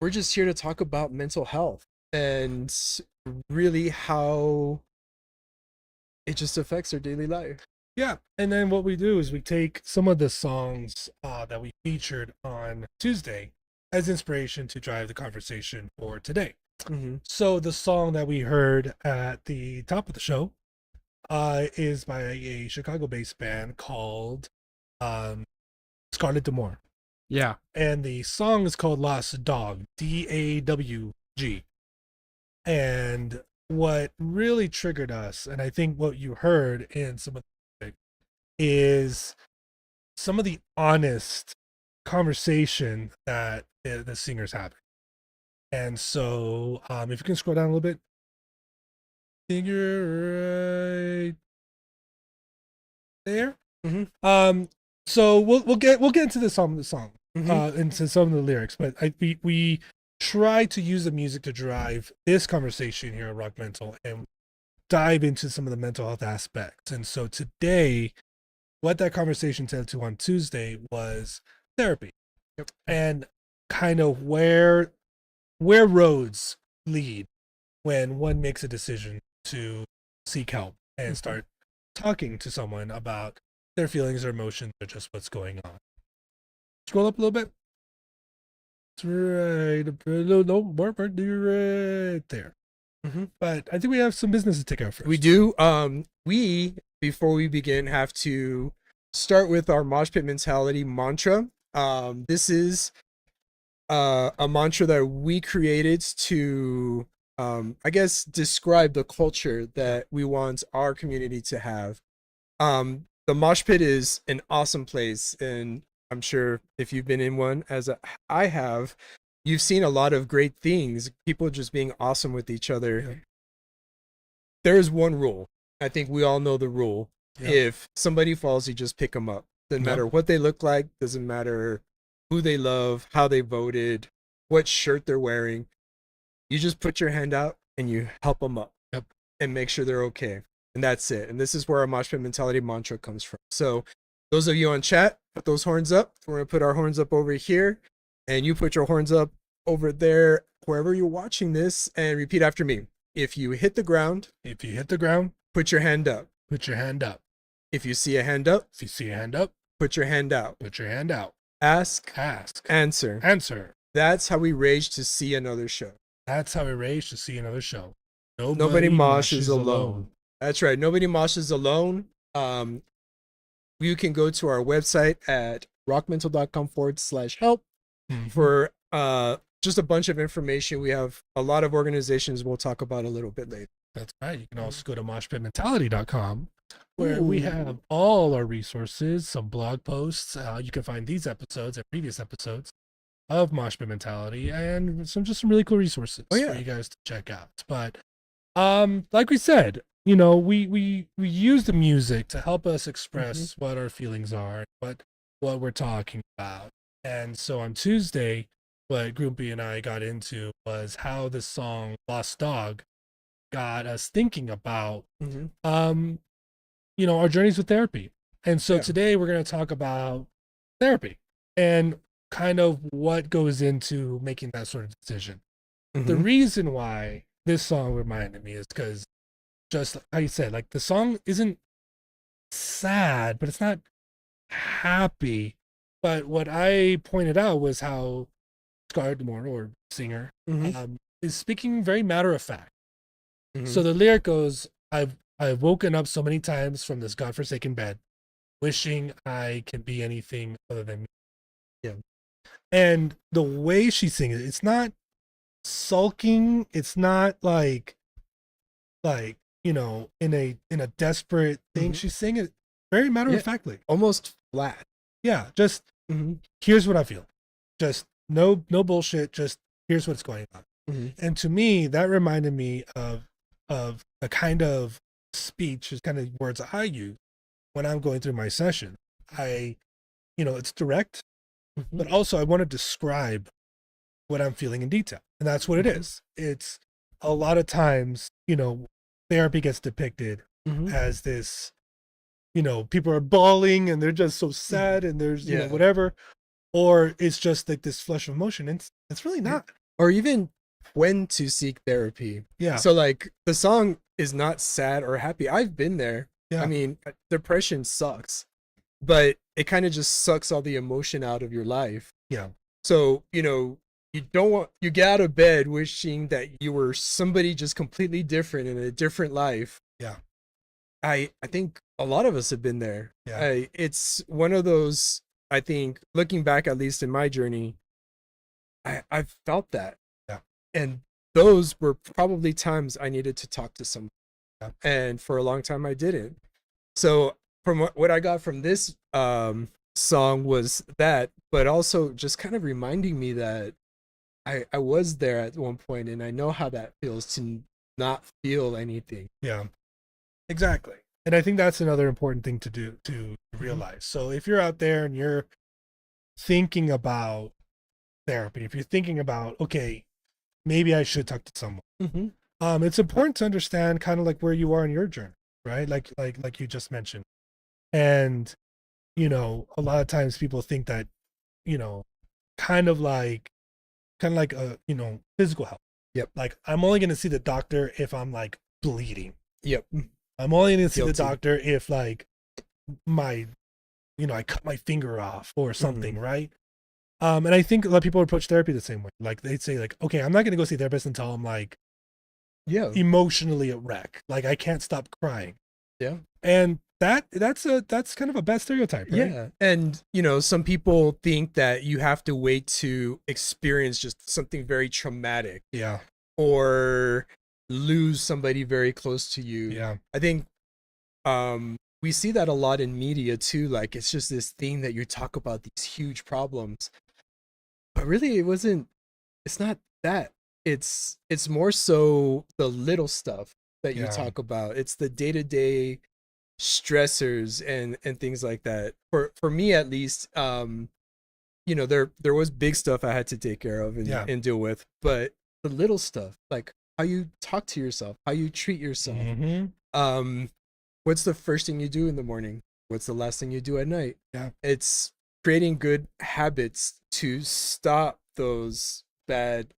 we're just here to talk about mental health and really how it just affects our daily life. Yeah, and then what we do is we take some of the songs that we featured on Tuesday as inspiration to drive the conversation for today. Mm-hmm. So the song that we heard at the top of the show is by a Chicago-based band called um, Scarlet Demore, Yeah. and the song is called Lost Dog, Dawg. And what really triggered us, and I think what you heard in some of the music, is some of the honest conversation that the singer's having. And so, if you can scroll down a little bit, I think you're right there. Mm-hmm. So we'll get into the song, Mm-hmm. into some of the lyrics, but we try to use the music to drive this conversation here at RockMental and dive into some of the mental health aspects. And so today, what that conversation turned to on Tuesday was therapy. Yep. And kind of where roads lead when one makes a decision to seek help and start talking to someone about their feelings or emotions or just what's going on. Scroll up a little bit. It's right up a little, no more right there. Mm-hmm. But I think we have some business to take care of first. We do. We before we begin have to start with our mosh pit mentality mantra. This is a mantra that we created to I guess describe the culture that we want our community to have. The mosh pit is an awesome place, and I'm sure if you've been in one, I have, you've seen a lot of great things, people just being awesome with each other. Yeah. There's one rule. I think we all know the rule. Yeah. If somebody falls, you just pick them up. Doesn't matter what they look like, doesn't matter who they love, how they voted, what shirt they're wearing. You just put your hand out and you help them up. Yep. And make sure they're okay. And that's it. And this is where our mosh pit mentality mantra comes from. So those of you on chat, put those horns up. We're going to put our horns up over here. And you put your horns up over there, wherever you're watching this, and repeat after me. If you hit the ground, put your hand up. Put your hand up. If you see a hand up, put your hand out. Put your hand out. Ask. Answer. That's how we rage to see another show. Nobody moshes alone. That's right. Nobody moshes alone. You can go to our website at rockmental.com/help for just a bunch of information. We have a lot of organizations we'll talk about a little bit later. That's right. You can also go to moshpitmentality.com where we have all our resources, some blog posts. You can find these episodes and previous episodes of Mosh Pit Mentality and some really cool resources for you guys to check out. But like we said, you know, we use the music to help us express what our feelings are, what we're talking about. And so on Tuesday, what Groupie and I got into was how the song Lost Dog got us thinking about you know, our journeys with therapy. And so today we're going to talk about therapy and kind of what goes into making that sort of decision. The reason why this song reminded me is because, just like you said, like the song isn't sad, but it's not happy. But what I pointed out was how Scarlett Demore, or singer, is speaking very matter of fact. So the lyric goes, I've woken up so many times from this godforsaken bed, wishing I could be anything other than me. Yeah. And the way she sings it, it's not sulking. It's not like, you know, in a desperate thing. She's singing it very matter of factly. Almost flat. Yeah. Just here's what I feel. Just no bullshit. Just here's what's going on. And to me, that reminded me of the kind of speech, is kind of words I use when I'm going through my session. You know, it's direct, but also I want to describe what I'm feeling in detail. And that's what it is. It's a lot of times, you know, therapy gets depicted as this, you know, people are bawling and they're just so sad and there's, you know, whatever. Or it's just like this flush of emotion. And it's really not. or even when to seek therapy. Yeah. So like the song is not sad or happy. I've been there. Yeah. I mean, depression sucks, but it kind of just sucks all the emotion out of your life. Yeah. So, you know, you don't want, you get out of bed wishing that you were somebody just completely different in a different life. Yeah. I think a lot of us have been there. Yeah. It's one of those, I think, looking back, at least in my journey, I've felt that. Yeah. And those were probably times I needed to talk to someone. Yeah. And for a long time I didn't. So from what I got from this song was that, but also just kind of reminding me that I was there at one point and I know how that feels to not feel anything. Yeah. Exactly. And I think that's another important thing to do, to realize. So if you're out there and you're thinking about therapy, if you're thinking about, okay, maybe I should talk to someone, it's important to understand kind of like where you are in your journey, right? Like you just mentioned. And, you know, a lot of times people think that, you know, kind of like a, you know, physical health. Yep. Like I'm only going to see the doctor if I'm like bleeding. Yep. I'm only going to see Guilty. the doctor if like my, you know, I cut my finger off or something, right? And I think a lot of people approach therapy the same way. Like they'd say like, okay, I'm not going to go see a therapist until I'm like emotionally a wreck. Like I can't stop crying. Yeah. And that's kind of a bad stereotype, right? Yeah. And you know, some people think that you have to wait to experience just something very traumatic. Yeah. Or lose somebody very close to you. Yeah. I think we see that a lot in media too. Like it's just this thing that you talk about these huge problems. But really it's not that. It's more so the little stuff that you talk about. It's the day-to-day stressors and things like that. For me at least, you know, there was big stuff I had to take care of and deal with, but the little stuff, like how you talk to yourself, how you treat yourself. What's the first thing you do in the morning? What's the last thing you do at night? Yeah. It's creating good habits to stop those bad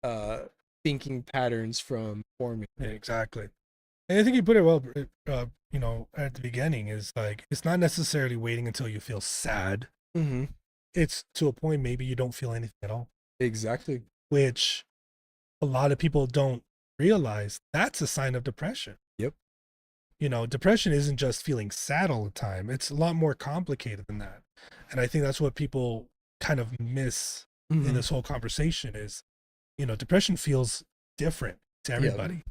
thinking patterns from forming. Yeah, exactly. And I think you put it well, you know, at the beginning is like, it's not necessarily waiting until you feel sad. It's to a point, maybe you don't feel anything at all. Exactly. Which a lot of people don't realize that's a sign of depression. Yep. You know, depression isn't just feeling sad all the time. It's a lot more complicated than that. And I think that's what people kind of miss in this whole conversation is, you know, depression feels different to everybody.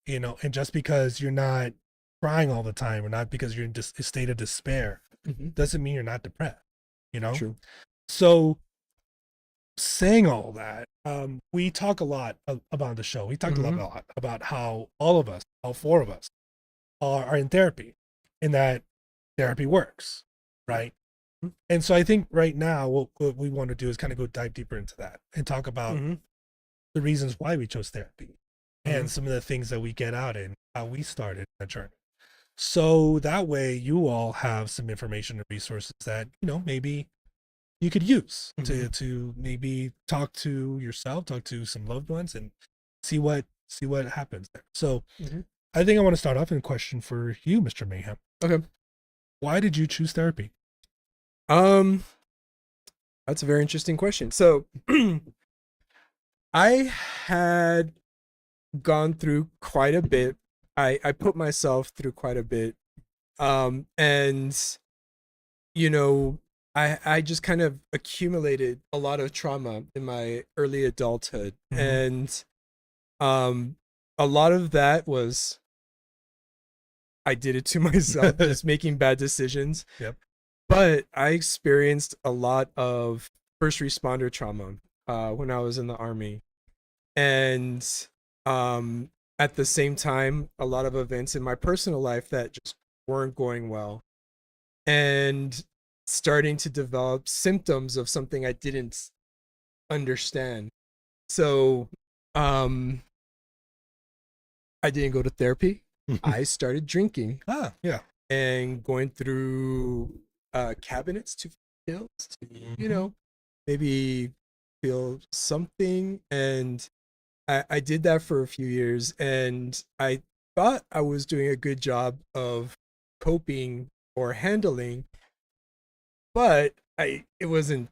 You know, and just because you're not crying all the time or not because you're in a state of despair doesn't mean you're not depressed, you know? True. So saying all that, we talk a lot about the show. We talked a lot about how all of us, all four of us are in therapy and that therapy works, right? And so I think right now what we want to do is kind of go dive deeper into that and talk about the reasons why we chose therapy and some of the things that we get out and how we started that journey. So that way you all have some information and resources that, you know, maybe you could use to maybe talk to yourself, talk to some loved ones and see what happens there. So I think I want to start off in a question for you, Mr. Mayhem. Okay. Why did you choose therapy? That's a very interesting question. So I had gone through quite a bit. I put myself through quite a bit. And you know, I just kind of accumulated a lot of trauma in my early adulthood. And a lot of that was I did it to myself, just making bad decisions. Yep. But I experienced a lot of first responder trauma when I was in the Army. And at the same time, a lot of events in my personal life that just weren't going well. And starting to develop symptoms of something I didn't understand. So I didn't go to therapy. I started drinking. Yeah. And going through cabinets to pills to, you know, maybe feel something. And I did that for a few years, and I thought I was doing a good job of coping or handling, but it wasn't.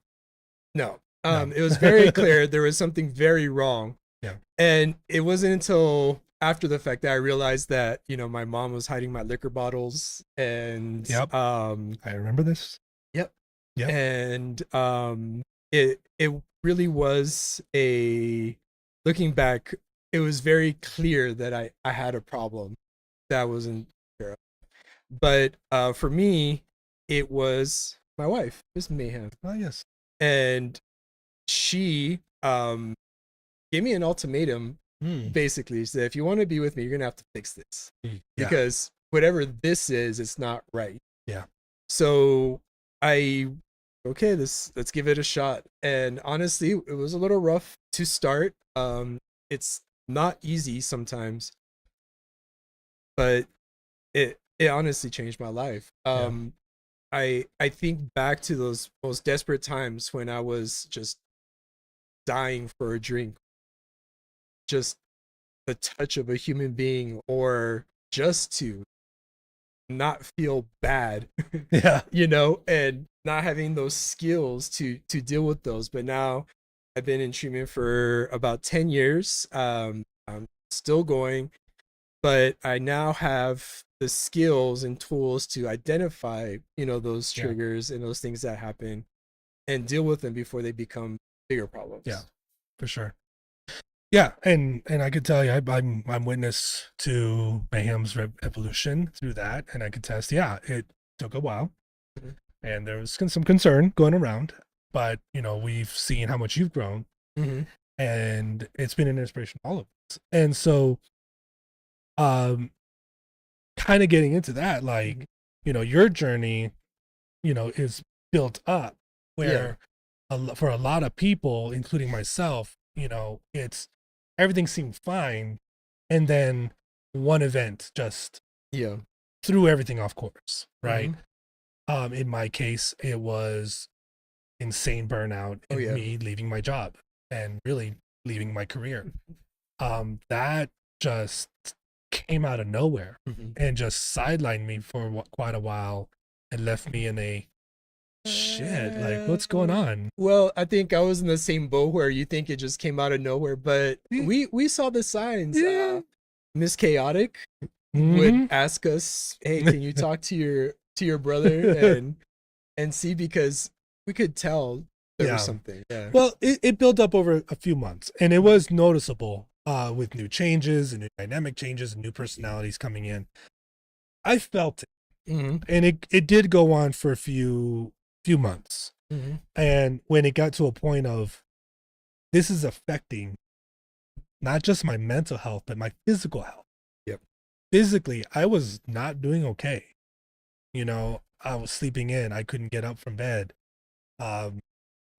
No, No. it was very clear there was something very wrong. Yeah. And it wasn't until after the fact that I realized that, my mom was hiding my liquor bottles, and Yep. I remember this. yep. Yep. And it really was looking back, it was very clear that I had a problem that I wasn't sure of. But for me, it was my wife, Miss Mayhem. Oh, yes. And she gave me an ultimatum. Basically, she said, if you want to be with me, you're gonna have to fix this, because whatever this is, it's not right. Yeah. So okay, let's give it a shot. And honestly, it was a little rough to start. It's not easy sometimes, but it honestly changed my life. I think back to those most desperate times when I was just dying for a drink, just the touch of a human being, or just to not feel bad. Yeah. And not having those skills to deal with those. But now I've been in treatment for about 10 years. I'm still going, but I now have the skills and tools to identify, those triggers and those things that happen, and deal with them before they become bigger problems. Yeah, for sure. Yeah, and I could tell you, I'm witness to Mayhem's evolution through that, and I could test. Yeah, it took a while, and there was some concern going around, but we've seen how much you've grown, and it's been an inspiration to all of us. And so, kind of getting into that, like your journey, is built up where for a lot of people, including myself, it's everything seemed fine, and then one event just threw everything off course, right? In my case, it was insane burnout and me leaving my job and really leaving my career. That just came out of nowhere and just sidelined me for quite a while and left me in a shit, like, what's going on? Well, I think I was in the same boat where you think it just came out of nowhere, but we saw the signs. Miss Chaotic would ask us, hey, can you talk to your brother and see, because we could tell there was something. Well, it built up over a few months, and it was noticeable with new changes and new dynamic changes and new personalities coming in. I felt it, and it did go on for a few months. And when it got to a point of, this is affecting not just my mental health, but my physical health. Physically, I was not doing okay. I was sleeping in. I couldn't get up from bed. I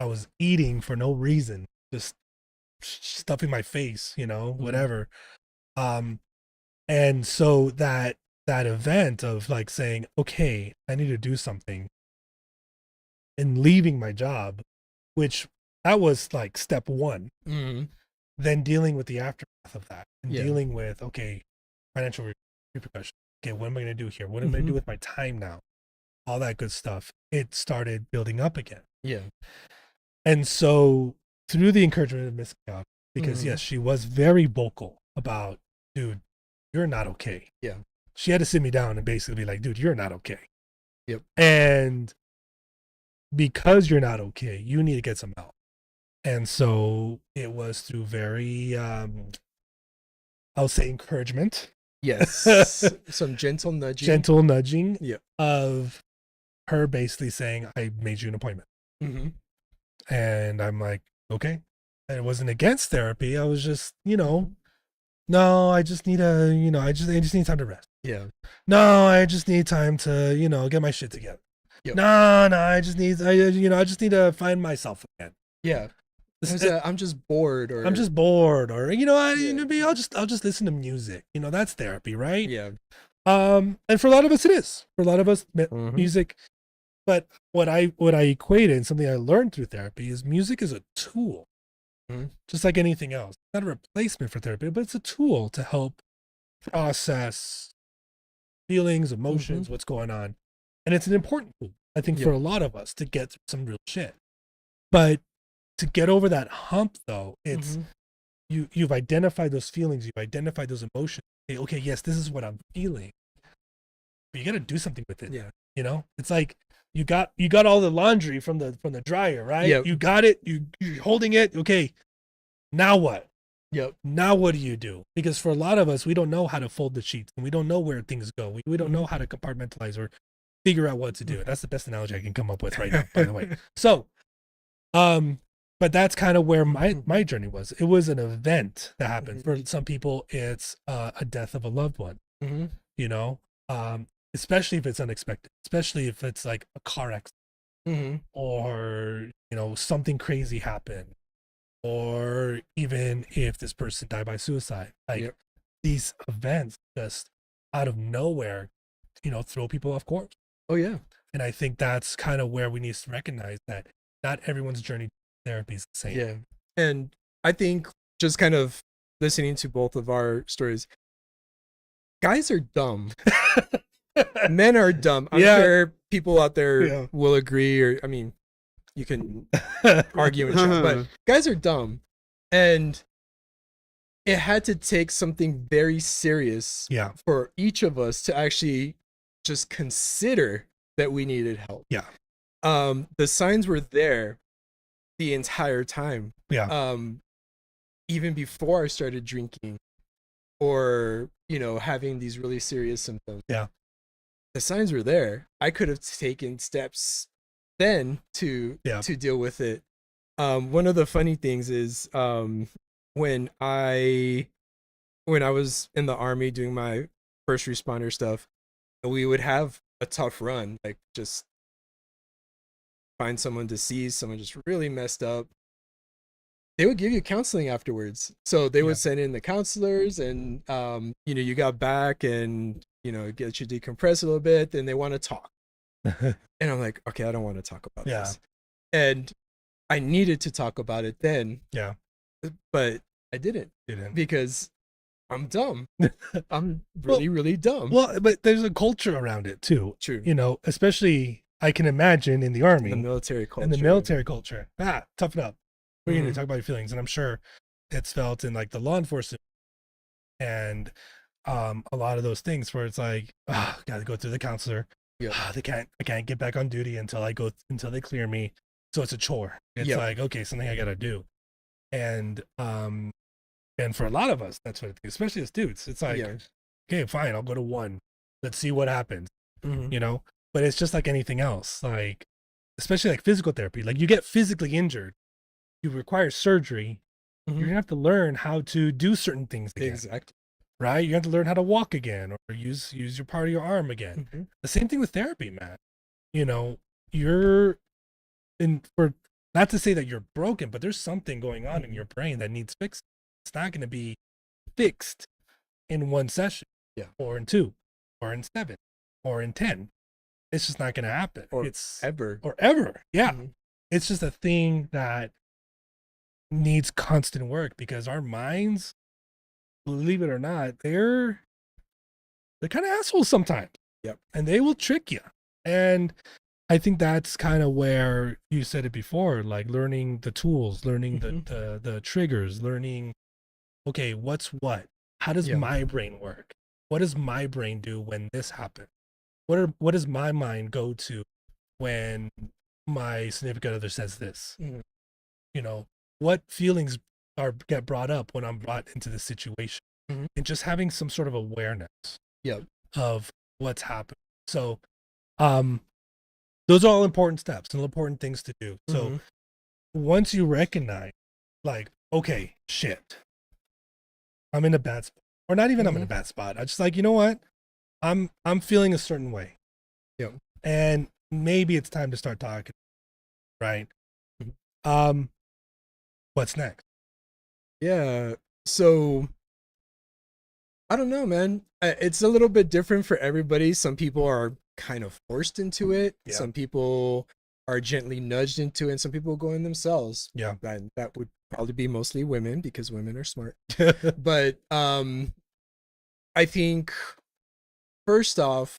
was eating for no reason, just stuffing my face, whatever. And so that event of like saying, okay, I need to do something, and leaving my job, which that was like step one. Then dealing with the aftermath of that, and dealing with, okay, financial repercussions. Okay, what am I going to do here? What am I going to do with my time now? All that good stuff. It started building up again. And so through the encouragement of Miss Chaotic, because yes, she was very vocal about, dude, you're not okay. She had to sit me down and basically be like, dude, you're not okay. And because you're not okay, you need to get some help. And so it was through very, I'll say, encouragement. Yes. Some gentle nudging. Gentle nudging of her basically saying, I made you an appointment. And I'm like, okay. And it wasn't against therapy. I was just, no, I just need I just need time to rest. No, I just need time to, get my shit together. No, I just need to find myself again. I'm just bored, or I'm just bored, or maybe I'll just listen to music. That's therapy, right? And for a lot of us, it is. For a lot of us, music. But what I equated, and something I learned through therapy, is music is a tool. just like anything else. It's not a replacement for therapy, but it's a tool to help process feelings, emotions, what's going on. And it's an important tool, I think, for a lot of us to get through some real shit. But to get over that hump, though, it's you've identified those feelings, you've identified those emotions. Okay, yes, this is what I'm feeling. But you got to do something with it. Yeah. You know, it's like you got all the laundry from the dryer, right? Yep. You got it. You're holding it. Okay, now what? Yep. Now what do you do? Because for a lot of us, we don't know how to fold the sheets, and we don't know where things go. We don't know how to compartmentalize or figure out what to do. That's the best analogy I can come up with right now, by the way. So, but that's kind of where my journey was. It was an event that happened. For some people, it's a death of a loved one. You know, especially if it's unexpected, especially if it's like a car accident or, you know, something crazy happened, or even if this person died by suicide. Like these events just out of nowhere, you know, throw people off course. Oh yeah. And I think that's kind of where we need to recognize that not everyone's journey to therapy is the same. Yeah. And I think just kind of listening to both of our stories, guys are dumb. Men are dumb. I'm sure people out there will agree, or I mean, you can argue and chat, but guys are dumb. And it had to take something very serious for each of us to actually just consider that we needed help. Yeah. The signs were there the entire time. Yeah. Even before I started drinking or, you know, having these really serious symptoms. Yeah. The signs were there. I could have taken steps then to deal with it. One of the funny things is when I was in the Army doing my first responder stuff, we would have a tough run, like just find someone deceased, someone just really messed up. They would give you counseling afterwards. So they would send in the counselors, and you know, you got back and, you know, get you decompress a little bit, then they want to talk. And I'm like, okay, I don't want to talk about this. And I needed to talk about it then. Yeah. But I didn't because I'm dumb. I'm really dumb. Well, but there's a culture around it too. True. You know, especially I can imagine in the Army. The military culture. In the military culture. Toughen up. We're going to talk about your feelings. And I'm sure it's felt in like the law enforcement and a lot of those things where it's like, gotta go through the counselor. I can't get back on duty until they clear me. So it's a chore. It's like, okay, something I gotta do. And for a lot of us, that's what it is, especially as dudes. It's like, okay, fine, I'll go to one. Let's see what happens. You know? But it's just like anything else. Like, especially like physical therapy. Like you get physically injured, you require surgery. You're gonna have to learn how to do certain things again. Exactly. Right? You have to learn how to walk again or use your part of your arm again. The same thing with therapy, man. You know, you're for not to say that you're broken, but there's something going on in your brain that needs fixing. It's not going to be fixed in one session, or in 2, or in 7, or in 10. It's just not going to happen. It's ever. Yeah. It's just a thing that needs constant work because our minds, believe it or not, they're kind of assholes sometimes. And they will trick you. And I think that's kind of where you said it before, like learning the tools, learning the triggers, learning, okay, what's what? How does my brain work? What does my brain do when this happens? What does my mind go to when my significant other says this? You know, what feelings get brought up when I'm brought into this situation? And just having some sort of awareness of what's happening. So those are all important steps and important things to do. So once you recognize, like, okay, shit, I'm in a bad spot, or not even I'm in a bad spot. I just like, you know what? I'm feeling a certain way. And maybe it's time to start talking. Right. What's next? Yeah. So I don't know, man. It's a little bit different for everybody. Some people are kind of forced into it. Some people are gently nudged into it, and some people go in themselves. That would probably be mostly women because women are smart. But I think first off,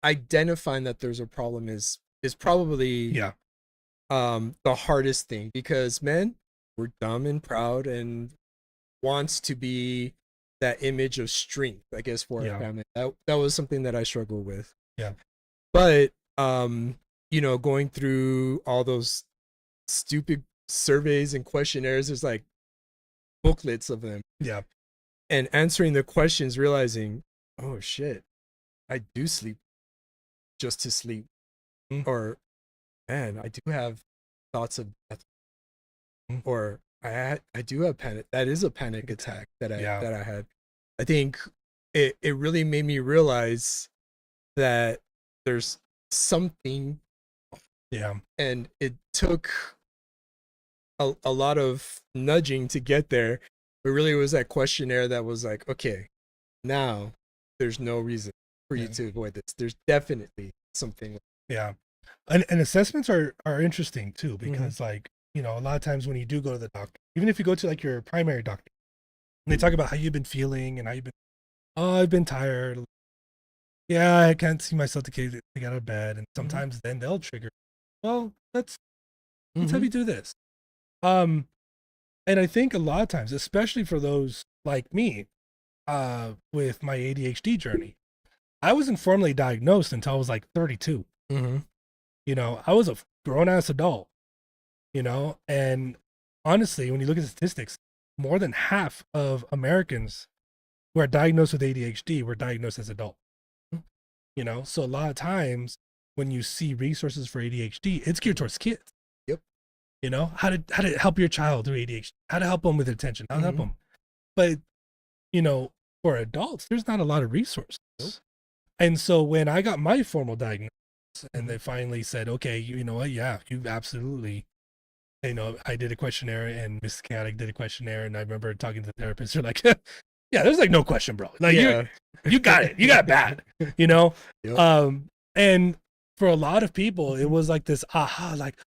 identifying that there's a problem is probably Yeah. the hardest thing, because men, we're dumb and proud and wants to be that image of strength, I guess, for our Yeah. family. That was something that I struggled with. Yeah. But going through all those stupid surveys and questionnaires, there's like booklets of them, Yeah. and answering the questions, realizing, oh shit, I do sleep just to sleep. Mm. Or, man, I do have thoughts of death. Or I do have panic. That is a panic attack that I had. I think it really made me realize that there's something. Yeah. And it took a lot of nudging to get there. But really, it was that questionnaire that was like, okay, now there's no reason for you to avoid this. There's definitely something. Yeah. And assessments are interesting too, because like, a lot of times when you do go to the doctor, even if you go to like your primary doctor, and they talk about how you've been feeling and how you've been, oh, I've been tired. Yeah, I can't see myself to get out of bed. And sometimes then they'll trigger, well, let's have you do this. And I think a lot of times, especially for those like me, with my ADHD journey, I wasn't formally diagnosed until I was like 32. I was a grown ass adult, and honestly, when you look at the statistics, more than half of Americans who are diagnosed with ADHD were diagnosed as adults. So a lot of times when you see resources for ADHD, it's geared towards kids. Yep. How to help your child through ADHD, how to help them with attention, how to help them. But, for adults, there's not a lot of resources. Nope. And so when I got my formal diagnosis and they finally said, okay, you know what? Yeah, you absolutely, I did a questionnaire and Miss Chaotic did a questionnaire. And I remember talking to the therapist. They're like, yeah, there's like no question, bro. Like you got it. You got it bad, Yep. And for a lot of people, it was like this aha, like,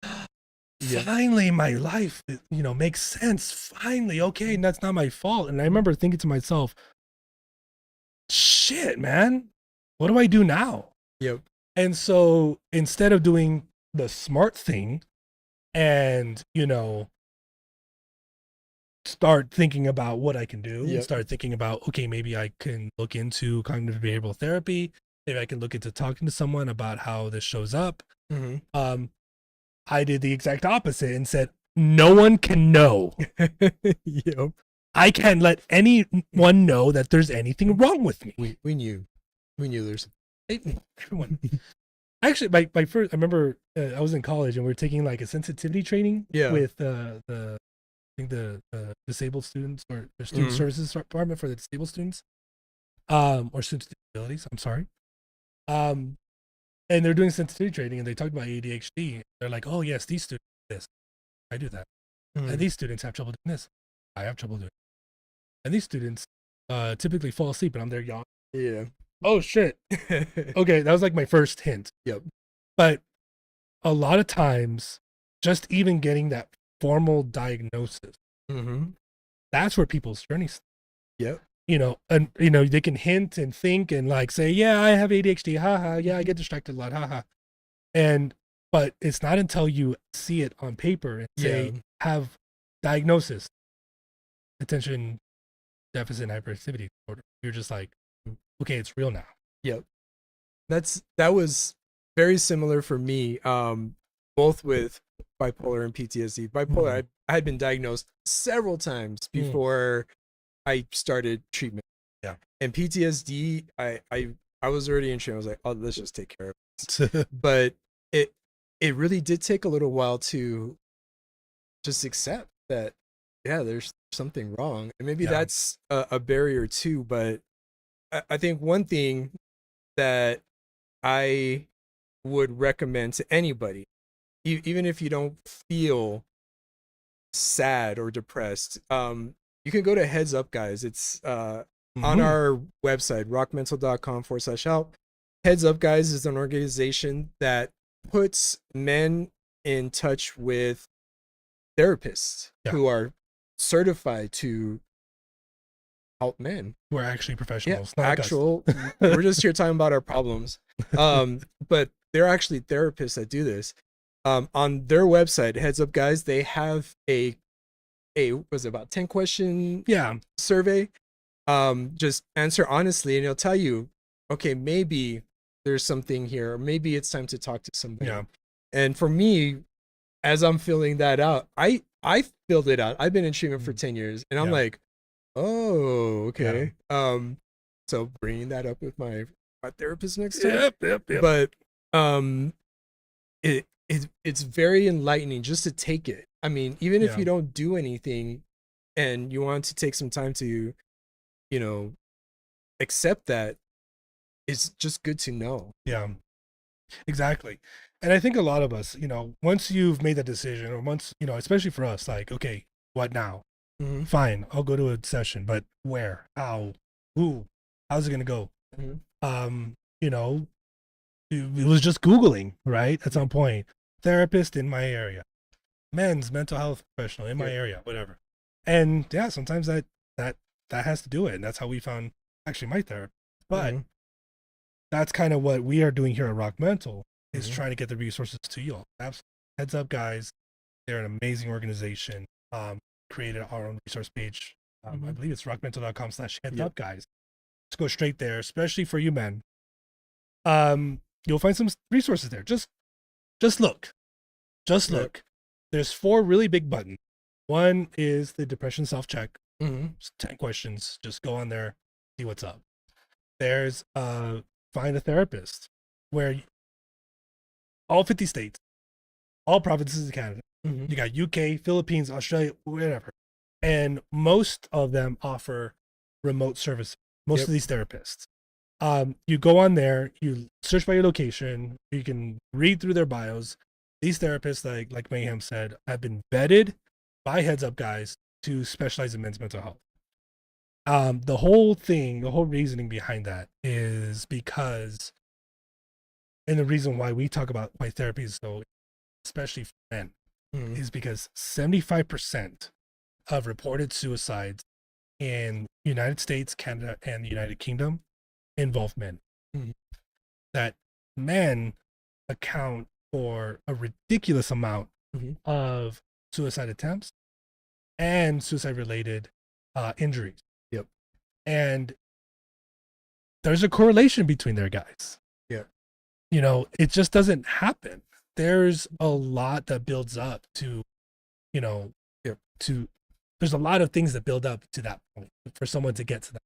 finally my life, makes sense. Finally. Okay. And that's not my fault. And I remember thinking to myself, shit, man, what do I do now? Yep. And so instead of doing the smart thing and, start thinking about what I can do, and start thinking about, okay, maybe I can look into cognitive behavioral therapy. Maybe I can look into talking to someone about how this shows up. I did the exact opposite and said, no one can know. Yep. I can't let anyone know that there's anything wrong with me. We knew there's everyone. Actually, my first, I remember I was in college and we were taking like a sensitivity training with the disabled students, or the student services department for the disabled students, or students with disabilities. I'm sorry. And they're doing sensitivity training and they talked about ADHD. They're like, oh yes, these students do this. I do that. And these students have trouble doing this. I have trouble doing it. And these students typically fall asleep and I'm there yawning. Yeah. Oh shit. Okay, that was like my first hint. Yep. But a lot of times, just even getting that formal diagnosis, that's where people's journey starts. Yep. And they can hint and think and like say, yeah, I have ADHD, haha, yeah, I get distracted a lot, haha. But it's not until you see it on paper and say, have diagnosis, attention deficit hyperactivity disorder, you're just like, okay, it's real now. Yep. That was very similar for me, both with bipolar and PTSD. Bipolar, I had been diagnosed several times before I started treatment. Yeah. And PTSD, I was already in treatment. I was like, oh, let's just take care of it. But it really did take a little while to just accept that, yeah, there's something wrong. And maybe that's a barrier too. But I think one thing that I would recommend to anybody, even if you don't feel sad or depressed, you can go to Heads Up Guys. It's on our website, rockmental.com/help. Heads Up Guys is an organization that puts men in touch with therapists who are certified to help men. We're actually Yeah, professionals, not actual. We're just here talking about our problems. But they're actually therapists that do this. On their website, heads up, guys, they have a was it about 10-question Yeah, survey. Just answer honestly, and it'll tell you, okay, maybe there's something here, or maybe it's time to talk to somebody. yeah, And for me, as I'm filling that out, I filled it out. I've been in treatment for 10 years, and I'm Yeah. like, oh, okay. So bringing that up with my therapist next time. yep. But it's very enlightening just to take it. I mean, even if Yeah. you don't do anything and you want to take some time to, you know, accept that, it's just good to know. Yeah, exactly. And I think a lot of us, you know, once you've made that decision, or once, you know, especially for us, like, okay, what now? Mm-hmm. Fine, I'll go to a session, but where? How? Who? How's it gonna go? Mm-hmm. You know, it was just Googling, right? At some point, therapist in my area, men's mental health professional in my area, whatever. And yeah, sometimes that has to do it, and that's how we found actually my therapist. But that's kind of what we are doing here at RockMental, is trying to get the resources to you all. Absolutely. Heads up, guys, they're an amazing organization. Created our own resource page. I believe it's rockmental.com/heads up, guys. Let's go straight there, especially for you men. You'll find some resources there. Just look. Just look. There's 4 really big buttons. One is the depression self-check. 10 questions. Just go on there, see what's up. There's find a therapist, where all 50 states, all provinces of Canada, you got UK, Philippines, Australia, whatever. And most of them offer remote services. Most of these therapists. You go on there, you search by your location, you can read through their bios. These therapists, like Mayhem said, have been vetted by Heads Up guys to specialize in men's mental health. The whole reasoning behind that is because, and the reason why we talk about why therapy is so, especially for men, is because 75% of reported suicides in United States, Canada, and the United Kingdom involve men. That men account for a ridiculous amount of suicide attempts and suicide-related injuries. And there's a correlation between their guys. You know, it just doesn't happen. There's a lot that builds up to, you know, there's a lot of things that build up to that point for someone to get to that.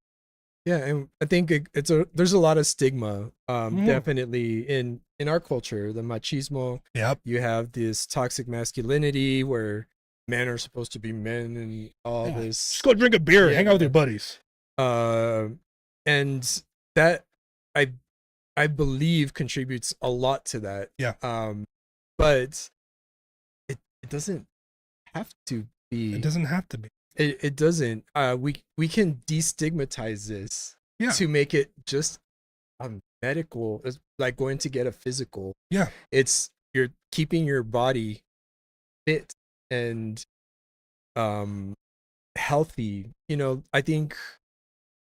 Yeah, and I think there's a lot of stigma, definitely in our culture, the machismo. You have this toxic masculinity where men are supposed to be men and all this. Just go drink a beer, hang out with your buddies. And that I believe contributes a lot to that. But it doesn't have to be. It doesn't have to be. It doesn't. We can destigmatize this to make it just medical. It's like going to get a physical. It's you're keeping your body fit and healthy. You know, I think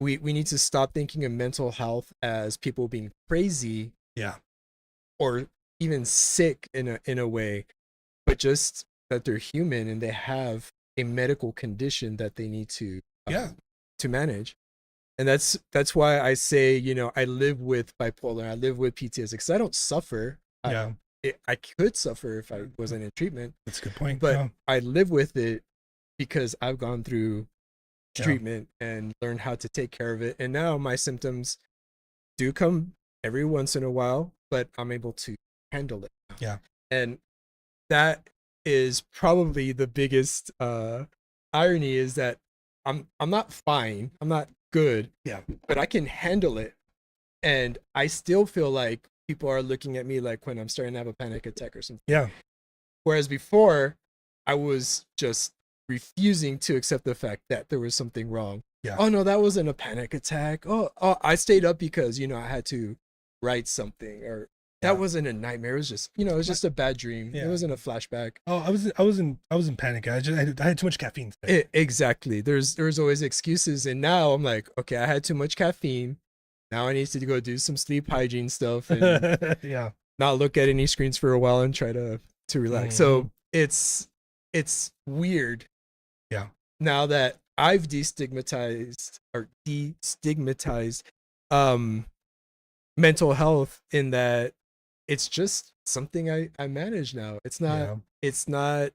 we need to stop thinking of mental health as people being crazy. Or even sick in a way, but just that they're human and they have a medical condition that they need to manage. And that's why I say, you know, I live with bipolar, I live with PTSD, because I don't suffer. I could suffer if I wasn't in treatment. That's a good point. But I live with it because I've gone through treatment and learned how to take care of it. And now my symptoms do come every once in a while, but I'm able to handle it. And that is probably the biggest irony, is that I'm not fine, I'm not good, but I can handle it, and I still feel like people are looking at me like when I'm starting to have a panic attack or something. Whereas before, I was just refusing to accept the fact that there was something wrong. Oh no, that wasn't a panic attack. Oh, I stayed up because, you know, I had to write something, or That wasn't a nightmare. It was just, it was just a bad dream. Yeah. It wasn't a flashback. Oh, I was in panic. I had too much caffeine today. Exactly. There's always excuses, and now I'm like, okay, I had too much caffeine. Now I need to go do some sleep hygiene stuff and Yeah. not look at any screens for a while and try to relax. So it's weird. Yeah. Now that I've destigmatized mental health, in that it's just something I manage now. It's not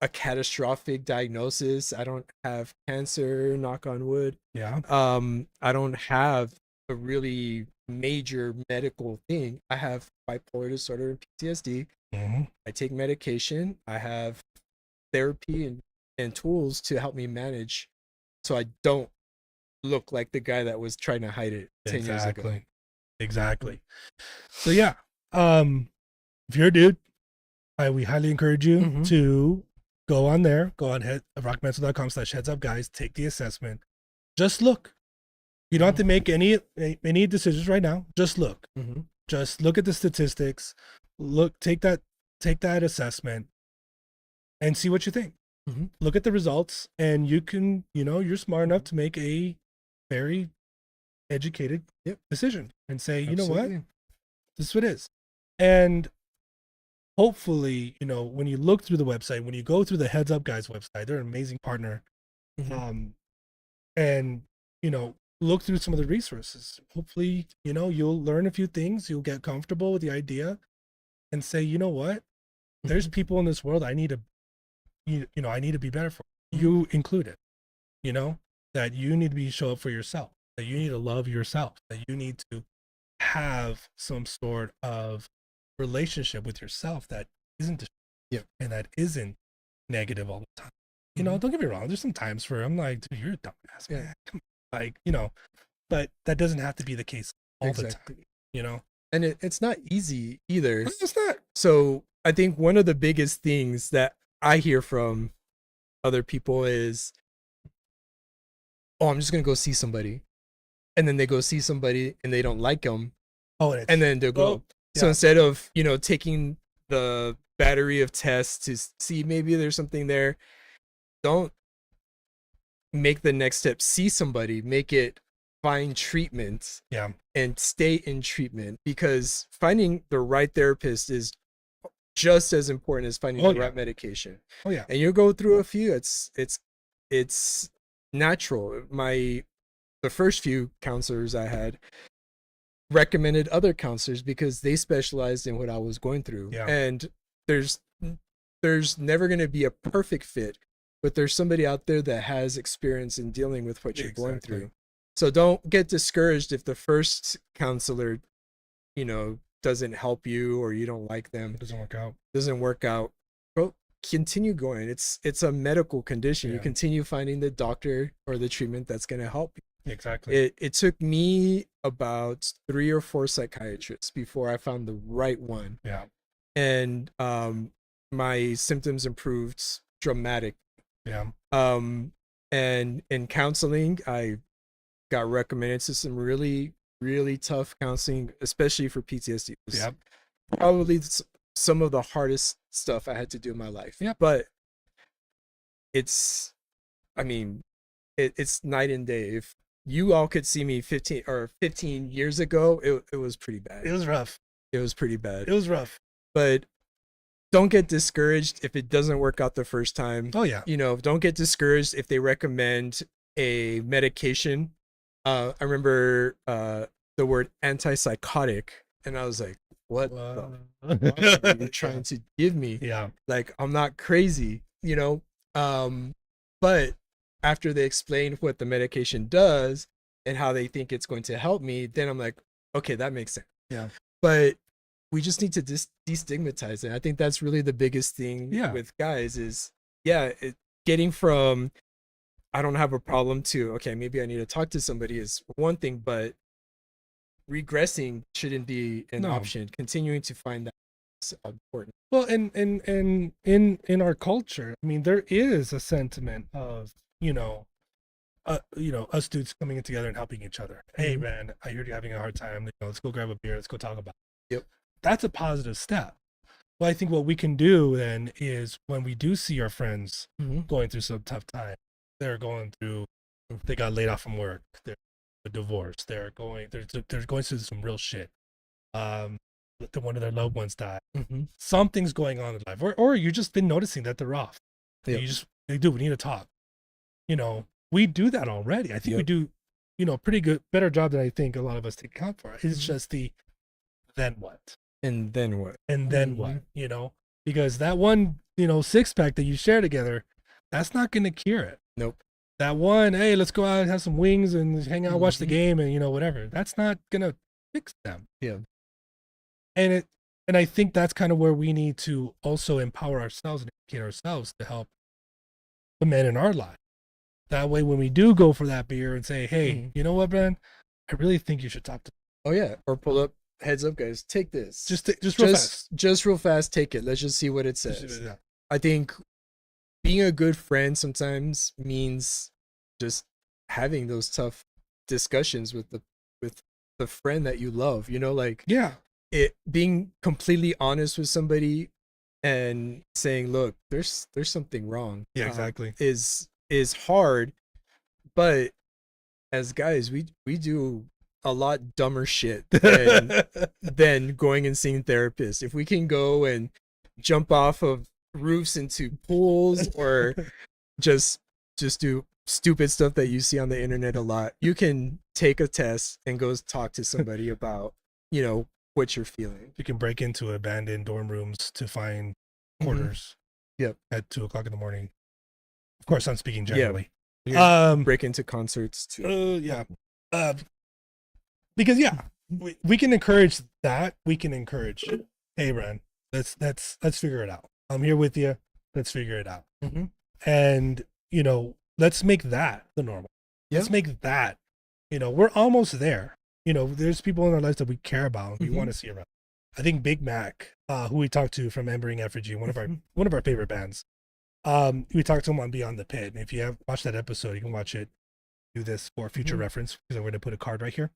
a catastrophic diagnosis. I don't have cancer, knock on wood. Yeah. I don't have a really major medical thing. I have bipolar disorder and PTSD. I take medication. I have therapy and tools to help me manage, so I don't look like the guy that was trying to hide it 10 years ago. Exactly. So yeah, if you're a dude, we highly encourage you to go on rockmental.com/heads-up-guys, take the assessment. Just look. You don't have to make any decisions right now. Just look. Just look at the statistics. Take that assessment and see what you think. Look at the results, and you can, you're smart enough to make a very educated decision and say, you know what, this is what it is. And hopefully, when you look through the website, when you go through the Heads Up Guys website, they're an amazing partner. And, look through some of the resources. Hopefully, you'll learn a few things. You'll get comfortable with the idea and say, you know what, there's people in this world I need to be better for. You included, that you need to show up for yourself, that you need to love yourself, that you need to have some sort of relationship with yourself that isn't and that isn't negative all the time. Don't get me wrong, there's some times where I'm like, dude, you're a dumbass, man. Come on. Like, but that doesn't have to be the case all the time, and it's not easy either. It's not. So I think one of the biggest things that I hear from other people is, oh, I'm just gonna go see somebody, and then they go see somebody and they don't like them, and then they'll go. So instead of taking the battery of tests to see maybe there's something there, don't make the next step. See somebody, make it find treatment, and stay in treatment, because finding the right therapist is just as important as finding the right medication. And you go through a few. It's natural. The first few counselors I had recommended other counselors because they specialized in what I was going through. And there's never going to be a perfect fit, but there's somebody out there that has experience in dealing with what you're going through. So don't get discouraged if the first counselor, doesn't help you, or you don't like them. Doesn't work out. Bro, continue going. It's a medical condition. You continue finding the doctor or the treatment that's going to help you. It took me about 3 or 4 psychiatrists before I found the right one. And my symptoms improved dramatically. And in counseling, I got recommended to some really, really tough counseling, especially for PTSD. Probably some of the hardest stuff I had to do in my life. But it's night and day. If you all could see me 15 years ago, it was pretty bad. It was rough. It was pretty bad. It was rough. But don't get discouraged if it doesn't work out the first time. Don't get discouraged if they recommend a medication. I remember the word antipsychotic, and I was like, what the fuck are you trying to give me? Like, I'm not crazy, but after they explained what the medication does and how they think it's going to help me, then I'm like, okay, that makes sense. But we just need to destigmatize it. I think that's really the biggest thing with guys is, getting from I don't have a problem to, okay, maybe I need to talk to somebody is one thing, but regressing shouldn't be an option. Continuing to find that is important. Well, and in our culture, I mean, there is a sentiment of, us dudes coming in together and helping each other. Hey, man, I heard you're having a hard time. Let's go grab a beer. Let's go talk about Yep. That's a positive step. Well, I think what we can do then is when we do see our friends going through some tough time, they're going through, they got laid off from work, they're a divorce, they're going through some real shit. One of their loved ones died. Something's going on in life, or you just been noticing that they're off. Yep. You just, hey, dude, we need to talk. You know, we do that already. I think we do, you know, pretty good, better job than I think a lot of us take account for. It's just the then what? And then what? And then what? You know, because that one, you know, 6-pack that you share together, that's not going to cure it. Nope. That one, hey, let's go out and have some wings and hang out, watch the game, and you know, whatever. That's not going to fix them. Yeah. And I think that's kind of where we need to also empower ourselves and educate ourselves to help the men in our life. That way, when we do go for that beer and say, hey, you know what, man, I really think you should talk to me. Oh yeah, or pull up, heads up, guys, take this. Just real fast. Just real fast, take it. Let's just see what it says. Yeah. I think being a good friend sometimes means just having those tough discussions with the friend that you love. You know, like it being completely honest with somebody and saying, look, there's something wrong. Yeah, exactly. Is hard, but as guys, we do a lot dumber shit than going and seeing therapists. If we can go and jump off of roofs into pools or just do stupid stuff that you see on the internet a lot, you can take a test and go talk to somebody about, you know, what you're feeling. You can break into abandoned dorm rooms to find quarters. Yep. At 2:00 in the morning. Of course, I'm speaking generally. Break into concerts too. Because we can encourage that. We can encourage, hey, Ren, let's figure it out. I'm here with you. Let's figure it out. And you know, let's make that the normal. Let's make that. You know, we're almost there. You know, there's people in our lives that we care about and we want to see around. I think Big Mac, who we talked to from Embering Effigy, one of our favorite bands. We talked to him on Beyond the Pit. And if you have watched that episode, you can watch it, do this for future reference, because I'm going to put a card right here.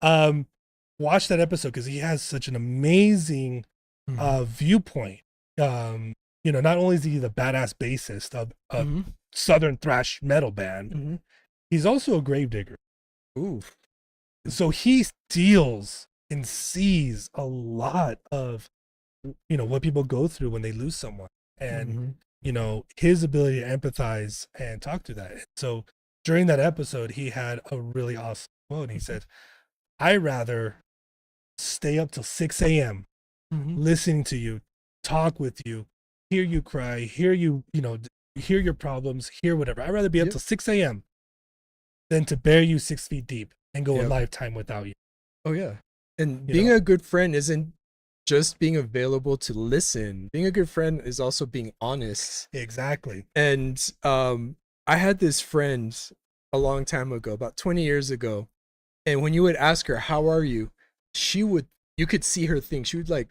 Watch that episode because he has such an amazing viewpoint. You know, not only is he the badass bassist of a Southern thrash metal band, he's also a gravedigger. Ooh. So he deals and sees a lot of, you know, what people go through when they lose someone. And you know, his ability to empathize and talk to that. So during that episode, he had a really awesome quote. He said, "I'd rather stay up till 6 a.m. listening to you, talk with you, hear you cry, hear you, you know, hear your problems, hear whatever. I'd rather be up till 6 a.m. than to bury you 6 feet deep and go a lifetime without you." Oh yeah. And being a good friend isn't just being available to listen. Being a good friend is also being honest. Exactly. And I had this friend a long time ago, about 20 years ago. And when you would ask her, how are you? You could see her think. She would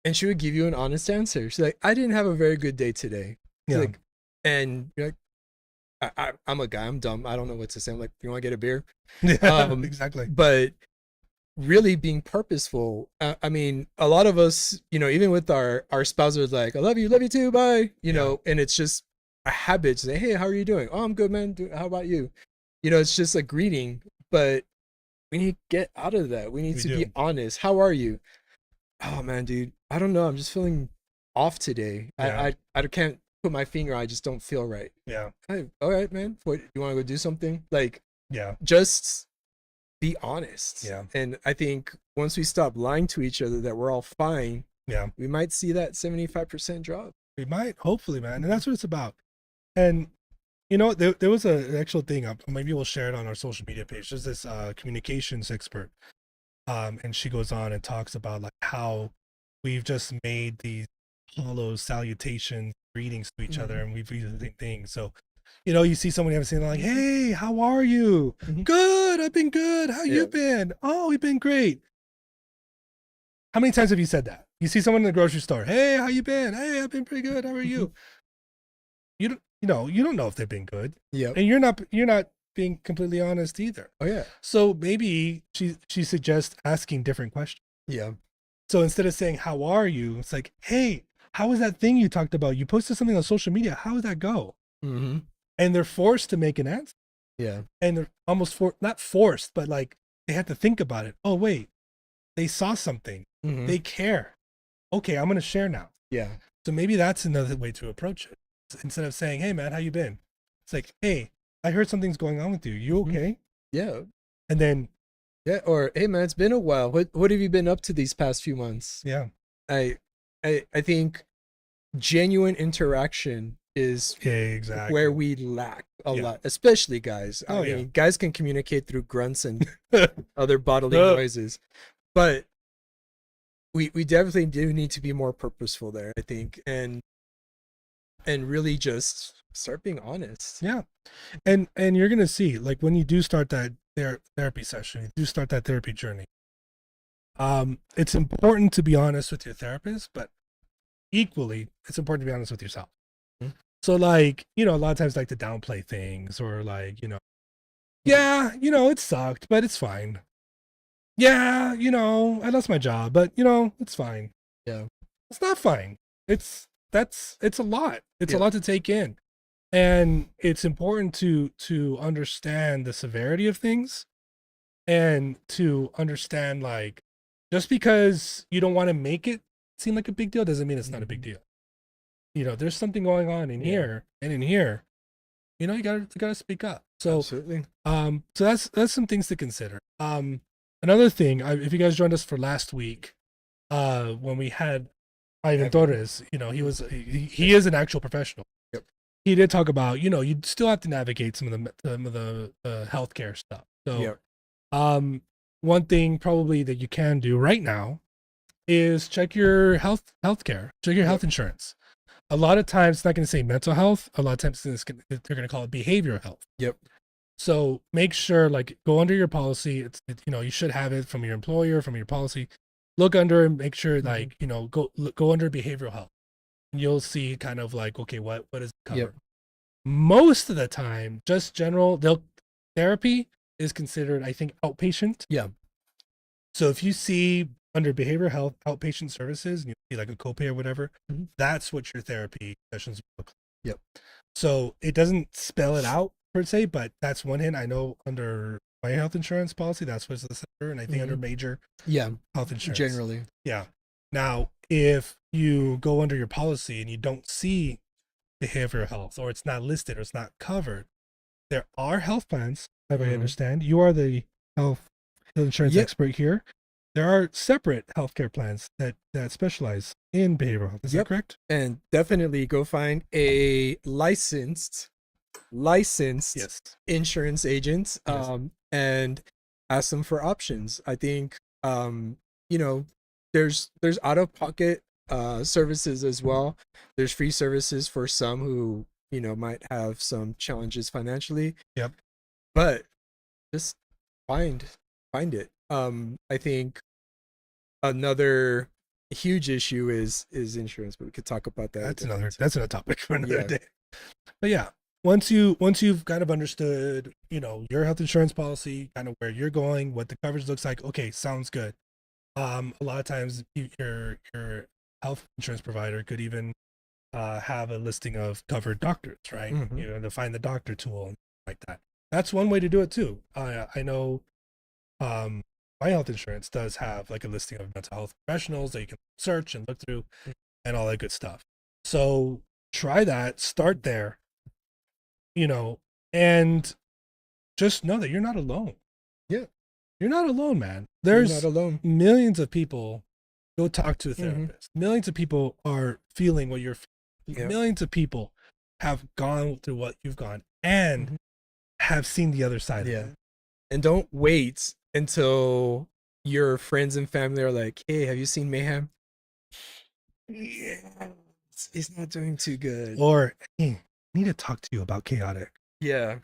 and she would give you an honest answer. She's like, I didn't have a very good day today. Yeah. Like, and you're like, I'm a guy, I'm dumb. I don't know what to say. I'm like, you want to get a beer? Yeah, exactly. But really being purposeful. I mean, a lot of us, you know, even with our spouses, like, I love you too, bye. You know, and it's just a habit to say, hey, how are you doing? Oh, I'm good, man. How about you? You know, it's just a greeting, but we need to get out of that. We need to be honest. How are you? Oh man, dude, I don't know. I'm just feeling off today. I can't put my finger. I just don't feel right. Yeah. Hey, all right, man. What, you want to go do something? Like, just be honest. Yeah. And I think once we stop lying to each other that we're all fine, we might see that 75% drop. We might, hopefully, man. And that's what it's about. And you know, there was an actual thing. Maybe we'll share it on our social media page. There's this communications expert, and she goes on and talks about like how we've just made these hollow salutations, greetings to each other, and we've used the same thing. So, you know, you see someone you haven't seen, like, "Hey, how are you?" "Good, I've been good. How you been?" "Oh, we've been great." How many times have you said that? You see someone in the grocery store, "Hey, how you been?" "Hey, I've been pretty good. How are you?" You don't know if they've been good. Yeah. And you're not being completely honest either. Oh yeah. So maybe she suggests asking different questions. Yeah. So instead of saying, how are you? It's like, hey, how was that thing you talked about? You posted something on social media. How did that go? Mm-hmm. And they're forced to make an answer. Yeah. And they're almost not forced, but like they have to think about it. Oh, wait, they saw something. Mm-hmm. They care. Okay, I'm going to share now. Yeah. So maybe that's another way to approach it. Instead of saying, hey, man, how you been? It's like, hey, I heard something's going on with you. You okay? Yeah. And then, Yeah. Or hey man, it's been a while. What have you been up to these past few months? yeah, I think genuine interaction is exactly where we lack a Yeah. lot, especially guys. Oh, I yeah. mean, guys can communicate through grunts and other bodily noises, but we definitely do need to be more purposeful there, I think, and really just start being honest. Yeah. And you're going to see, like, when you do start that therapy session, you do start that therapy journey. It's important to be honest with your therapist, but equally, it's important to be honest with yourself. Mhm. So, like, you know, a lot of times, like, to downplay things or, like, you know, yeah, you know, it sucked, but it's fine. Yeah, you know, I lost my job, but, you know, it's fine. Yeah. It's not fine. It's a lot. It's a Yeah. lot to take in. And it's important to understand the severity of things and to understand, like, just because you don't want to make it seem like a big deal doesn't mean it's not a big deal. You know, there's something going on in here and in here. You know, you gotta speak up. So Absolutely. so that's some things to consider. Another thing, if you guys joined us for last week, when we had Ivan Evan. Torres, you know, he is an actual professional. Yep. He did talk about, you know, you still have to navigate some of the healthcare stuff. So, Yep. one thing probably that you can do right now is check your healthcare, check your health insurance. A lot of times, it's not going to say mental health. A lot of times, they're going to call it behavioral health. Yep. So make sure, like, go under your policy. You know, you should have it from your employer, from your policy. Look under and make sure, like, you know, go under behavioral health. And you'll see kind of like, okay, what is covered? Yep. Most of the time, just general therapy is considered, I think, outpatient. Yeah. So if you see under behavioral health outpatient services and you see like a copay or whatever, that's what your therapy sessions look like. Yep. So it doesn't spell it out per se, but that's one hint. I know under my health insurance policy, that's what's the center, and I think under major health insurance. Generally. Yeah. Now, if you go under your policy and you don't see behavioral health, or it's not listed or it's not covered, there are health plans, if I understand. You are the health insurance expert here. There are separate healthcare plans that specialize in behavioral health. Is that correct? And definitely go find a licensed insurance agent and ask them for options. I think you know, there's out of pocket services as well. There's free services for some who, you know, might have some challenges financially. Yep. But just find it. I think another huge issue is insurance, but we could talk about that. That's another topic for another day. But yeah, once you've kind of understood, you know, your health insurance policy, kind of where you're going, what the coverage looks like, okay, sounds good. A lot of times your health insurance provider could even have a listing of covered doctors, right? You know, to find the doctor tool and like that. That's one way to do it too. I know my health insurance does have like a listing of mental health professionals that you can search and look through and all that good stuff. So try that, start there, you know, and just know that you're not alone. Yeah. You're not alone, man. There's not alone. Millions of people go talk to a therapist. Millions of people are feeling what you're feeling. Millions of people have gone through what you've gone and have seen the other side of it. And don't wait until your friends and family are like, hey, have you seen Mayhem? Yeah, he's not doing too good. Or, hey, I need to talk to you about chaotic. Yeah.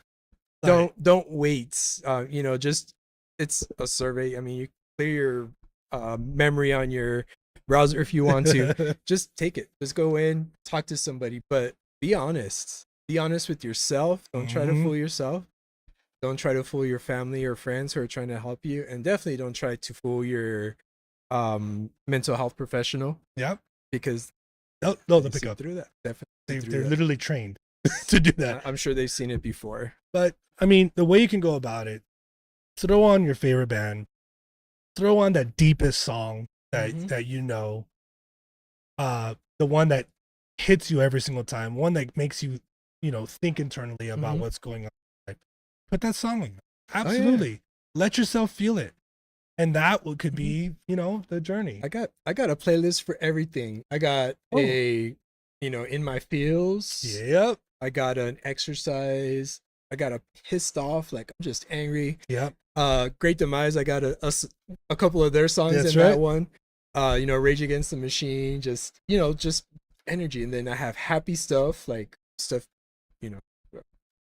Don't wait. You know, just, it's a survey. I mean, you clear your memory on your browser if you want to. Just take it. Just go in, talk to somebody, but be honest. Be honest with yourself. Don't try to fool yourself. Don't try to fool your family or friends who are trying to help you, and definitely don't try to fool your mental health professional, Yep. because They'll they pick see up. through that. Definitely see through They're that. literally trained to do that. I'm sure they've seen it before. But I mean, the way you can go about it, throw on your favorite band, throw on that deepest song that you know, the one that hits you every single time, one that makes you, think internally about what's going on. Put that song on. Absolutely. Oh, yeah. Let yourself feel it. And that could be, the journey. I got a playlist for everything. I got a, in my feels. Yep. I got an exercise. I got a pissed off, like I'm just angry. Yep. Great Demise. I got a couple of their songs in that one. Rage Against the Machine. Just just energy. And then I have happy stuff, like stuff,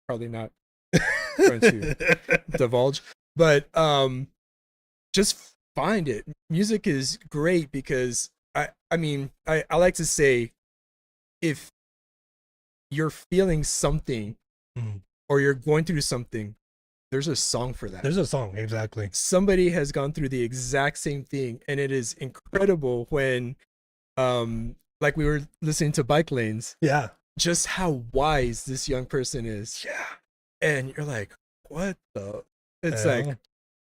probably not going to divulge, but just find it. Music is great because I mean I like to say, if you're feeling something or you're going through something, there's a song for that. There's a song, exactly. Somebody has gone through the exact same thing, and it is incredible when like we were listening to Bike Lanes. Yeah. Just how wise this young person is. Yeah. And you're like, what the? It's like,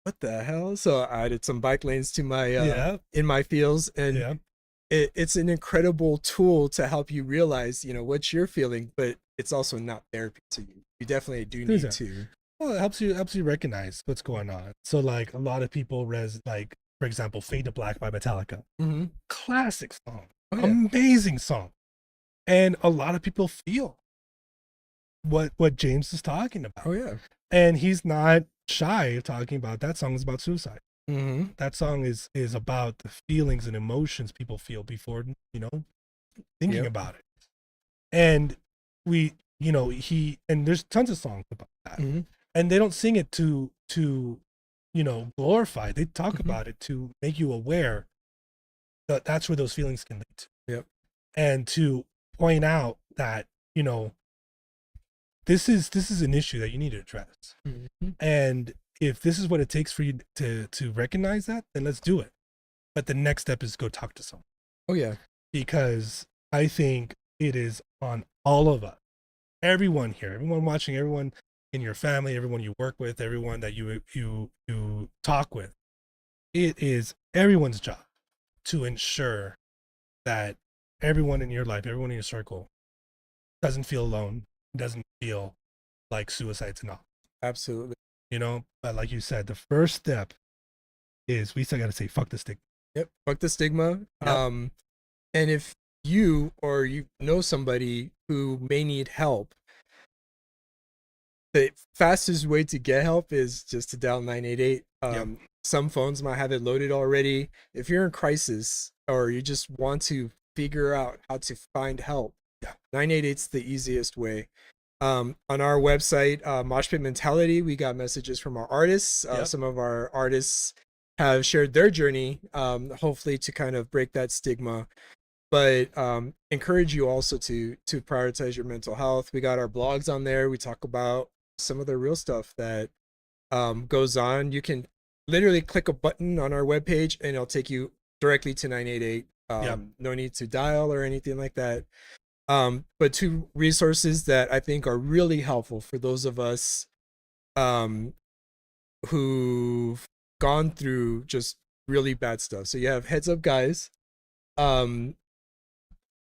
what the hell? So I added some Bike Lanes to my in my feels, and it's an incredible tool to help you realize, what you're feeling, but it's also not therapy to you. You definitely do need to. Well, it helps you recognize what's going on. So like a lot of people for example, Fade to Black by Metallica. Classic song. Oh, yeah. Amazing song. And a lot of people feel what James is talking about. Oh yeah. And he's not shy of talking about that song is about suicide. That song is about the feelings and emotions people feel before, thinking about it. And and there's tons of songs about that. And they don't sing it to glorify. They talk about it to make you aware that that's where those feelings can lead to. Yep. And to point out that, this is an issue that you need to address. And if this is what it takes for you to recognize that, then let's do it. But the next step is go talk to someone. Oh yeah. Because I think it is on all of us, everyone here, everyone watching, everyone in your family, everyone you work with, everyone that you talk with. It is everyone's job to ensure that everyone in your life, everyone in your circle doesn't feel alone, doesn't feel like suicide's enough. Absolutely. But like you said, the first step is we still got to say, fuck the stigma. Yep. Fuck the stigma. Yep. And if you or you know somebody who may need help, the fastest way to get help is just to dial 988. Some phones might have it loaded already. If you're in crisis or you just want to figure out how to find help, 988's the easiest way. On our website, Mosh Pit Mentality, we got messages from our artists. Some of our artists have shared their journey, hopefully to kind of break that stigma. But encourage you also to prioritize your mental health. We got our blogs on there. We talk about some of the real stuff that goes on. You can literally click a button on our webpage and it'll take you directly to 988. No need to dial or anything like that. But two resources that I think are really helpful for those of us who've gone through just really bad stuff. So you have Heads Up Guys.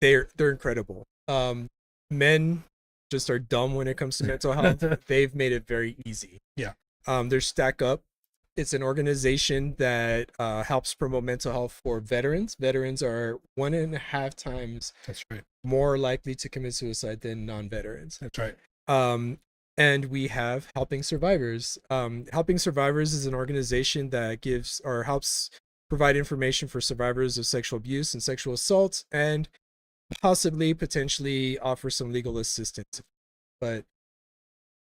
They're incredible. Men just are dumb when it comes to mental health. They've made it very easy. There's Stack Up. It's an organization that helps promote mental health for veterans. Veterans are 1.5 times more likely to commit suicide than non-veterans. That's right. And we have Helping Survivors. Helping Survivors is an organization that gives or helps provide information for survivors of sexual abuse and sexual assault, and potentially offer some legal assistance. But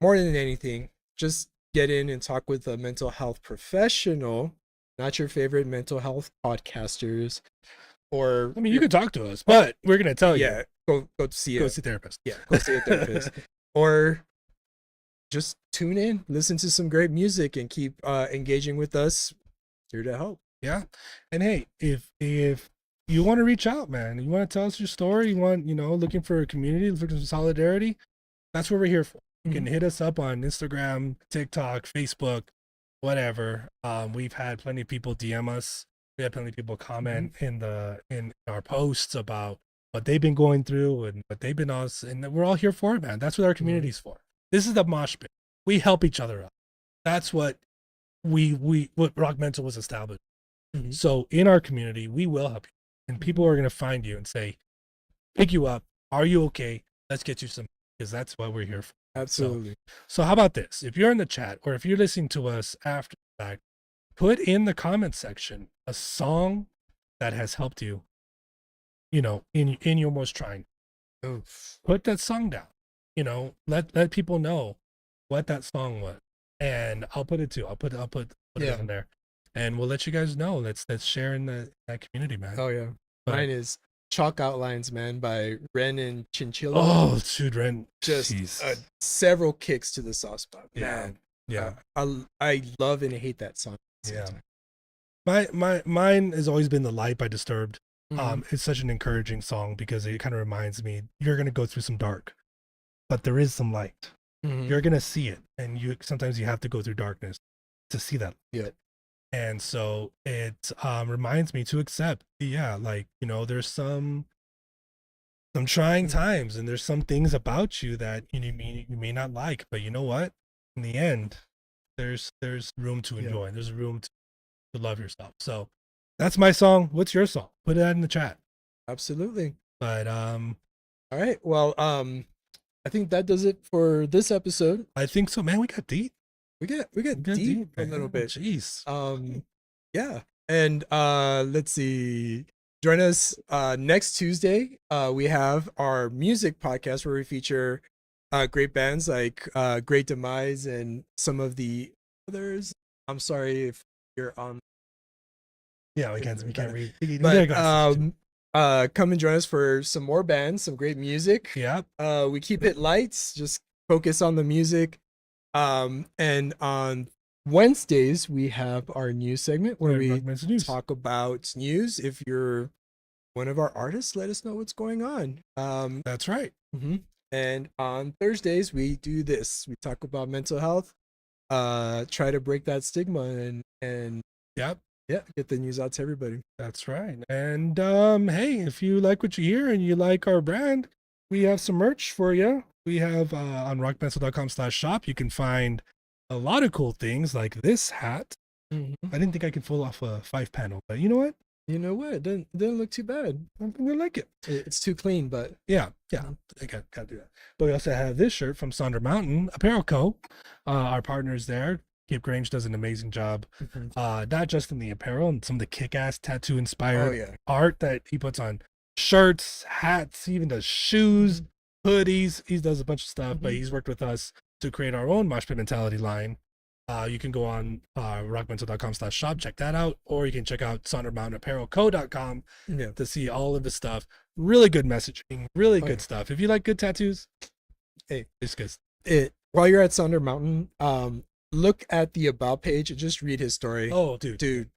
more than anything, just get in and talk with a mental health professional, not your favorite mental health podcasters. Or I mean, you can talk to us, but we're gonna tell you, go see a therapist. Go see a therapist. Or just tune in, listen to some great music, and keep engaging with us. Here to help. Yeah. And hey, if you want to reach out, man, you want to tell us your story, you want, looking for a community, looking for solidarity, that's what we're here for. You can hit us up on Instagram, TikTok, Facebook, whatever. We've had plenty of people DM us. We had plenty of people comment in our posts about what they've been going through and what they've been us, and we're all here for it, man. That's what our community's for. This is the mosh pit. We help each other out. That's what what RockMental was established. So in our community, we will help you, and people are going to find you and say, pick you up. Are you okay? Let's get you some, because that's what we're here for. Absolutely. So how about this? If you're in the chat or if you're listening to us after the fact, put in the comment section a song that has helped you, in your most trying. Put that song down. Let people know what that song was, and I'll put it too. I'll put it in there, and we'll let you guys know. Let's share in that community, man. Oh yeah. Mine is Chalk Outlines, man, by Ren and Chinchilla. Oh, dude, Ren. Just several kicks to the soft spot. Man. Yeah. I love and hate that song. Yeah. Mine has always been The Light by Disturbed. It's such an encouraging song because it kind of reminds me you're going to go through some dark, but there is some light. You're going to see it, and sometimes you have to go through darkness to see that. Yeah. And so it reminds me to accept, there's some trying times, and there's some things about you that you may not like, but you know what? In the end, there's room to enjoy. There's room to love yourself. So that's my song. What's your song? Put that in the chat. Absolutely. But all right. Well, I think that does it for this episode. I think so, man. We got deep. We got deep a little bit. Jeez. Yeah. And let's see. Join us next Tuesday. We have our music podcast where we feature great bands like Great Demise and some of the others. I'm sorry if you're on. Yeah, we can't read. But come and join us for some more bands, some great music. Yeah. We keep it light, just focus on the music. And on Wednesdays we have our news segment where we talk about news. If you're one of our artists, let us know what's going on. That's right. And on Thursdays we do this. We talk about mental health, try to break that stigma and get the news out to everybody. That's right. And hey, if you like what you hear and you like our brand, we have some merch for you. We have on rockmental.com/shop, you can find a lot of cool things like this hat. I didn't think I could pull off a 5-panel, but you know what? It doesn't look too bad. I think I like it. It's too clean, but yeah, I gotta do that. But we also have this shirt from Sonder Mountain Apparel Co. Our partners there. Kip Grange does an amazing job, not just in the apparel and some of the kick-ass tattoo-inspired art that he puts on shirts, hats, he even does shoes, hoodies. He does a bunch of stuff, but he's worked with us to create our own Mosh Pit Mentality line. You can go on rockmental.com/shop, check that out, or you can check out SonderMountainApparelCo.com to see all of the stuff. Really good messaging, really good stuff. If you like good tattoos, hey, it's good. While you're at Sonder Mountain, look at the about page and just read his story. Oh, dude.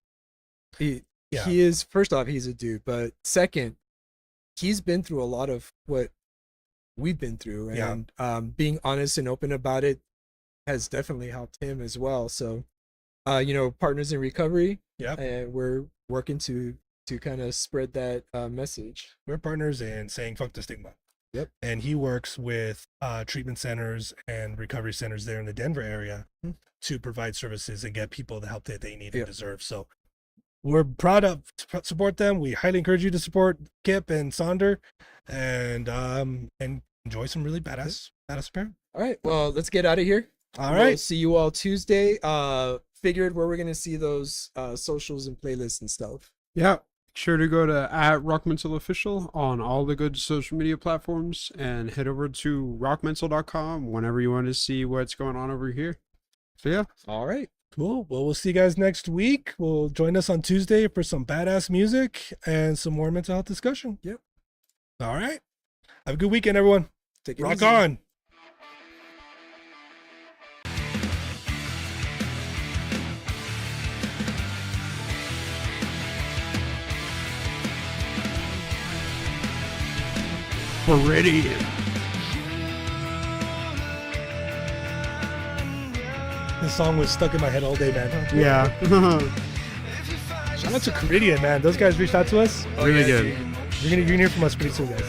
He is, first off, he's a dude, but second, he's been through a lot of what we've been through, and being honest and open about it has definitely helped him as well. So, partners in recovery. And we're working to kind of spread that message. We're partners in saying fuck the stigma. And he works with treatment centers and recovery centers there in the Denver area to provide services and get people the help that they need and deserve. So we're proud of to support them. We highly encourage you to support Kip and Sonder, and enjoy some really badass apparel. All right, well, let's get out of here. All right, see you all Tuesday. Figured where we're gonna see those socials and playlists and stuff. Yeah, sure to go to @RockMentalOfficial on all the good social media platforms, and head over to rockmental.com whenever you want to see what's going on over here. So yeah. All right. Cool. Well, we'll see you guys next week. We'll join us on Tuesday for some badass music and some more mental health discussion. Yep. All right. Have a good weekend, everyone. Take it Rock easy. on. Floridian. This song was stuck in my head all day, man. Yeah. Shout out to Caridian, man. Those guys reached out to us. Oh, Really yeah, good. dude. You're gonna hear from us pretty soon, guys.